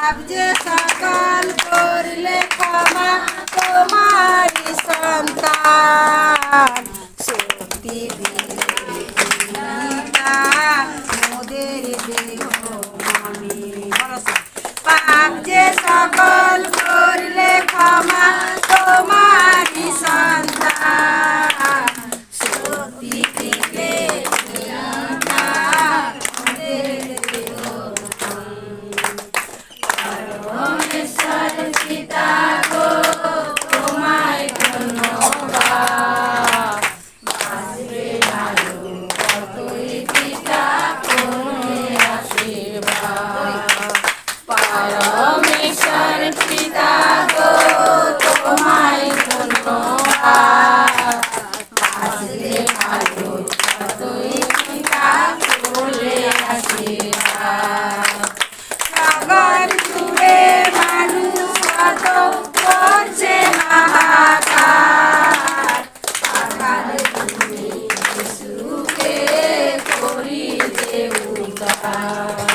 পাপ যে সকল করলে ক্ষমা তোমারি সন্তান শক্তি দিতা মোদের দেহ আমি পাপ যে সকল করলে ক্ষমা তোমারি সন্তান শক্তি দিলে পরমেশ্বর পিতা গো তোমায় ধন্যবাদ বাঁচবে ভালো কতই পিতা করে আশীর্বাদ পরমেশ্বর পিতা গো তোমায় ধন্যবাদ বাঁচবে ভালো কতই পিতা করে আশীর্বাদ সাগর জুড়ে মানুষ কত করছে হাহাকার পাতাল তুমি যিশুকে করি যে উদ্ধার